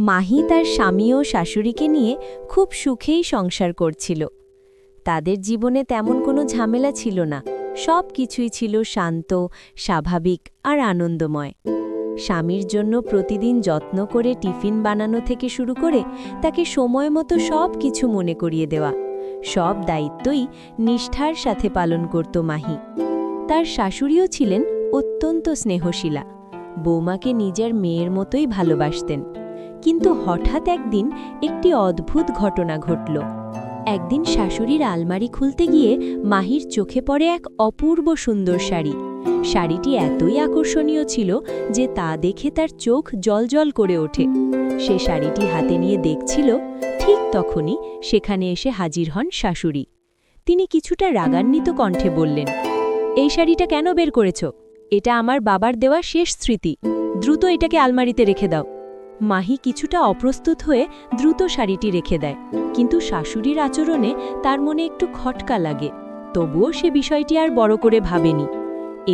মাহি তার স্বামী ও শাশুড়িকে নিয়ে খুব সুখেই সংসার করছিল। তাদের জীবনে তেমন কোনো ঝামেলা ছিল না, সব কিছুই ছিল শান্ত, স্বাভাবিক আর আনন্দময়। স্বামীর জন্য প্রতিদিন যত্ন করে টিফিন বানানো থেকে শুরু করে তাকে সময় মতো সব কিছু মনে করিয়ে দেওয়া, সব দায়িত্বই নিষ্ঠার সাথে পালন করত মাহি। তার শাশুড়িও ছিলেন অত্যন্ত স্নেহশীলা, বৌমাকে নিজের মেয়ের মতোই ভালোবাসতেন। কিন্তু হঠাৎ একদিন একটি অদ্ভুত ঘটনা ঘটল। একদিন শাশুড়ির আলমারি খুলতে গিয়ে মাহির চোখে পড়ে এক অপূর্ব সুন্দর শাড়ি। শাড়িটি এতই আকর্ষণীয় ছিল যে তা দেখে তার চোখ জ্বলজ্বল করে ওঠে। সে শাড়িটি হাতে নিয়ে দেখছিল, ঠিক তখনই সেখানে এসে হাজির হন শাশুড়ি। তিনি কিছুটা রাগান্বিত কণ্ঠে বললেন, এই শাড়িটা কেন বের করেছ? এটা আমার বাবার দেওয়া শেষ স্মৃতি, দ্রুত এটাকে আলমারিতে রেখে দাও। মাহি কিছুটা অপ্রস্তুত হয়ে দ্রুত শাড়িটি রেখে দেয়, কিন্তু শাশুড়ির আচরণে তার মনে একটু খটকা লাগে। তবুও সে বিষয়টি আর বড় করে ভাবেনি।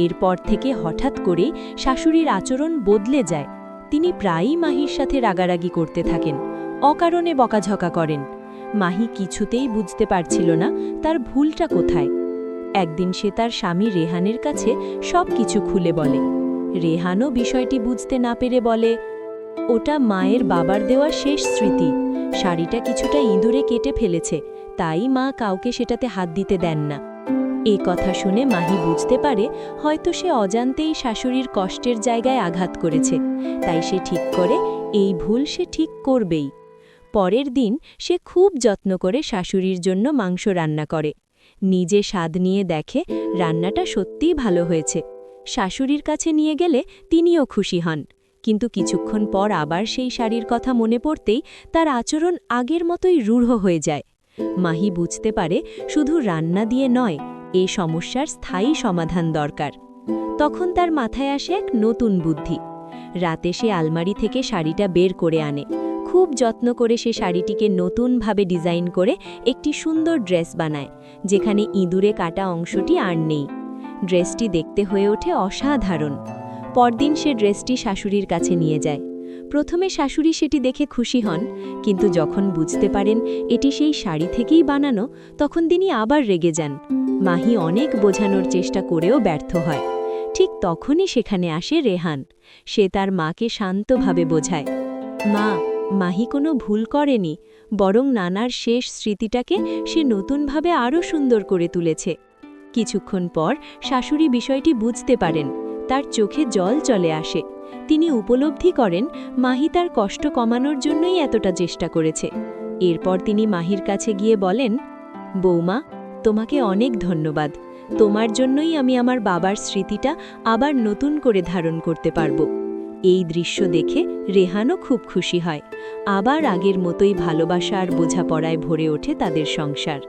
এরপর থেকে হঠাৎ করেই শাশুড়ির আচরণ বদলে যায়। তিনি প্রায়ই মাহির সাথে রাগারাগি করতে থাকেন, অকারণে বকাঝকা করেন। মাহি কিছুতেই বুঝতে পারছিল না তার ভুলটা কোথায়। একদিন সে তার স্বামী রেহানের কাছে সব কিছু খুলে বলে। রেহানও বিষয়টি বুঝতে না পেরে বলে, ওটা মায়ের বাবার দেওয়া শেষ স্মৃতি, শাড়িটা কিছুটা ইঁদুরে কেটে ফেলেছে, তাই মা কাউকে সেটাতে হাত দিতে দেন না। এই কথা শুনে মাহি বুঝতে পারে হয়তো সে অজান্তেই শাশুড়ির কষ্টের জায়গায় আঘাত করেছে, তাই সে ঠিক করে এই ভুল সে ঠিক করবেই। পরের দিন সে খুব যত্ন করে শাশুড়ির জন্য মাংস রান্না করে। নিজে স্বাদ নিয়ে দেখে রান্নাটা সত্যিই ভালো হয়েছে। শাশুড়ির কাছে নিয়ে গেলে তিনিও খুশি হন, কিন্তু কিছুক্ষণ পর আবার সেই শাড়ির কথা মনে পড়তেই তার আচরণ আগের মতোই রূঢ় হয়ে যায়। মাহি বুঝতে পারে শুধু রান্না দিয়ে নয়, এ সমস্যার স্থায়ী সমাধান দরকার। তখন তার মাথায় আসে এক নতুন বুদ্ধি। রাতে সে আলমারি থেকে শাড়িটা বের করে আনে। খুব যত্ন করে সে শাড়িটিকে নতুনভাবে ডিজাইন করে একটি সুন্দর ড্রেস বানায়, যেখানে ইঁদুরে কাটা অংশটি আর নেই। ড্রেসটি দেখতে হয়ে ওঠে অসাধারণ। পরদিন সে ড্রেসটি শাশুড়ির কাছে নিয়ে যায়। প্রথমে শাশুড়ি সেটি দেখে খুশি হন, কিন্তু যখন বুঝতে পারেন এটি সেই শাড়ি থেকেই বানানো, তখন তিনি আবার রেগে যান। মাহি অনেক বোঝানোর চেষ্টা করেও ব্যর্থ হয়। ঠিক তখনই সেখানে আসে রেহান। সে তার মাকে শান্তভাবে বোঝায়, মা, মাহি কোনো ভুল করেনি, বরং নানার শেষ স্মৃতিটাকে সে নতুনভাবে আরও সুন্দর করে তুলেছে। কিছুক্ষণ পর শাশুড়ি বিষয়টি বুঝতে পারেন, তার চোখে জল চলে আসে। তিনি উপলব্ধি করেন মাহি তার কষ্ট কমানোর জন্যই এতটা চেষ্টা করেছে। এরপর তিনি মাহির কাছে গিয়ে বলেন, বৌমা, তোমাকে অনেক ধন্যবাদ, তোমার জন্যই আমি আমার বাবার স্মৃতিটা আবার নতুন করে ধারণ করতে পারব। এই দৃশ্য দেখে রেহানও খুব খুশি হয়। আবার আগের মতোই ভালোবাসা আর বোঝাপড়ায় ভরে ওঠে তাদের সংসার।